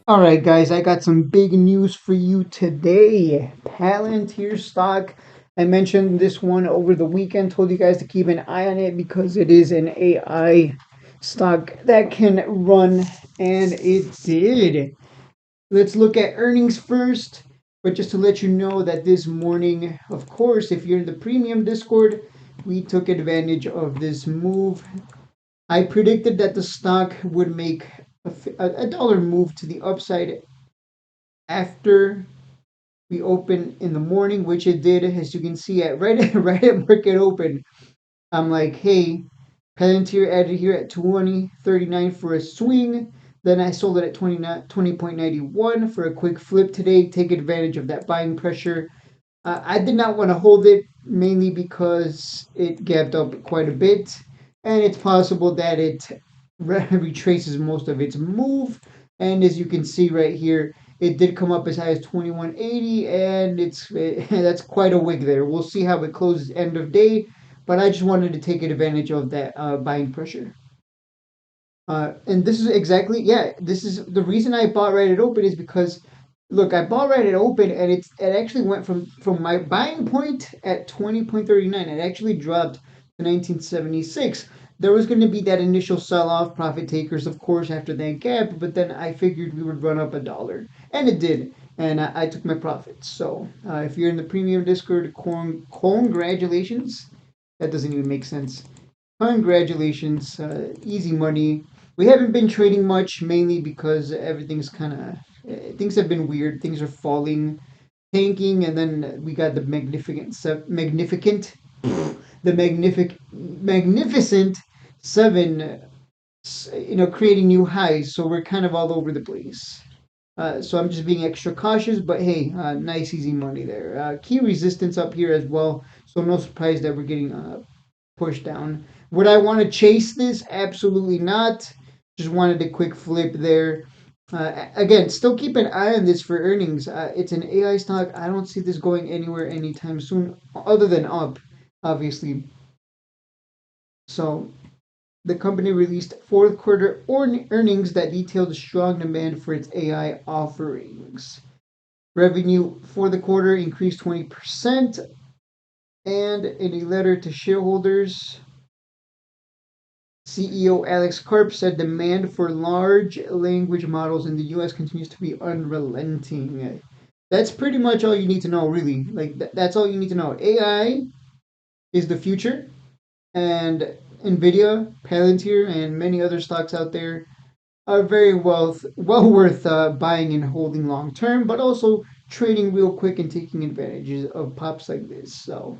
All right, guys, I got some big news for you today. Palantir stock. I mentioned this one over the weekend, told you guys to keep an eye on it because it is an AI stock that can run, and it did. Let's look at earnings first. But just to let you know that this morning, of course, if you're in the premium Discord, we took advantage of this move. I predicted that the stock would make a dollar move to the upside after we open in the morning, which it did, as you can see at right at market open. I'm like, hey, Palantir added here at 20.39 for a swing. Then I sold it at 20.91 for a quick flip today. Take advantage of that buying pressure. I did not want to hold it mainly because it gapped up quite a bit, and it's possible that it retraces most of its move. And as you can see right here, it did come up as high as 21.80, and that's quite a wig there. We'll see how it closes end of day, but I just wanted to take advantage of that buying pressure. And this is exactly, yeah, this is the reason I bought right at open is because, look, I bought right at open, and it actually went from my buying point at 20.39. It actually dropped to 1976. There was going to be that initial sell off, profit takers, of course, after that gap, but then I figured we would run up a dollar, and it did, and I took my profits. So if you're in the premium Discord, congratulations. That doesn't even make sense. Congratulations, easy money. We haven't been trading much, mainly because everything's kind of things have been weird. Things are falling, tanking, and then we got the magnificent seven, creating new highs. So we're kind of all over the place. So I'm just being extra cautious, but hey, nice easy money there. Key resistance up here as well. So no surprise that we're getting push down. Would I want to chase this? Absolutely not. Just wanted a quick flip there. Again, still keep an eye on this for earnings. It's an AI stock. I don't see this going anywhere anytime soon, other than up, obviously. So the company released fourth quarter earnings that detailed strong demand for its AI offerings. Revenue for the quarter increased 20%, and in a letter to shareholders, CEO Alex Karp said demand for large language models in the US continues to be unrelenting. That's pretty much all you need to know, really. Like, that's all you need to know. AI is the future, and Nvidia, Palantir, and many other stocks out there are very well worth buying and holding long term, but also trading real quick and taking advantages of pops like this. So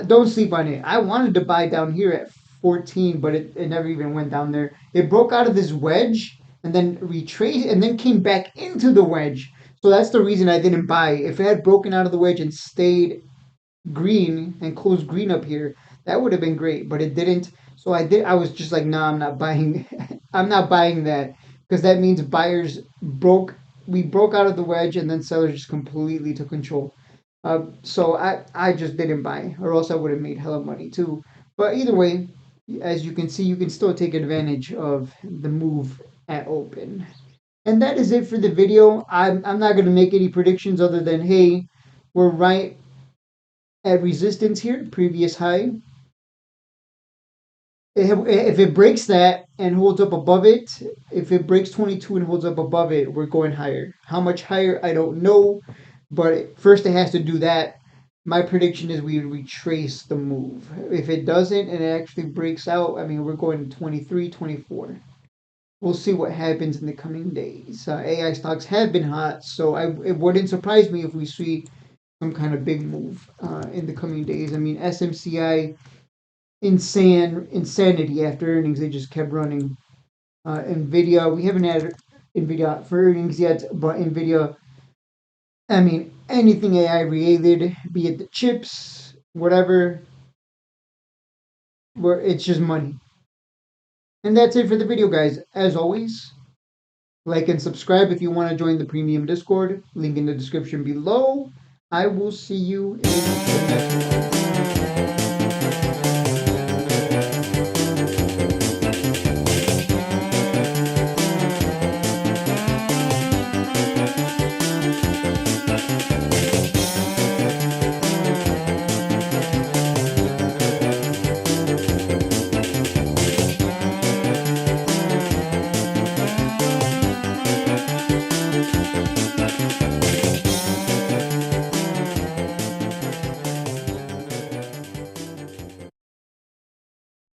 don't sleep on it. I wanted to buy down here at 14, but it never even went down there. It broke out of this wedge and then retraced and then came back into the wedge. So that's the reason I didn't buy. If it had broken out of the wedge and stayed green and closed green up here, that would have been great, but it didn't. So I was just like, nah, I'm not buying. I'm not buying that because that means buyers broke. We broke out of the wedge, and then sellers just completely took control. So I just didn't buy, or else I would have made hella money too. But either way, as you can see, you can still take advantage of the move at open. And that is it for the video. I'm not going to make any predictions other than, hey, we're right at resistance here, previous high. If it breaks that and holds up above it, if it breaks 22 and holds up above it, we're going higher. How much higher, I don't know. But first, it has to do that. My prediction is we retrace the move. If it doesn't and it actually breaks out, I mean, we're going 23, 24. We'll see what happens in the coming days. AI stocks have been hot, so it wouldn't surprise me if we see some kind of big move in the coming days. I mean, SMCI insanity after earnings. They just kept running. Nvidia, we haven't had Nvidia for earnings yet, but Nvidia, I mean, anything AI related, be it the chips, whatever, where it's just money. And that's it for the video, guys. As always, like and subscribe if you want to join the premium Discord. Link in the description below. I will see you in the next one.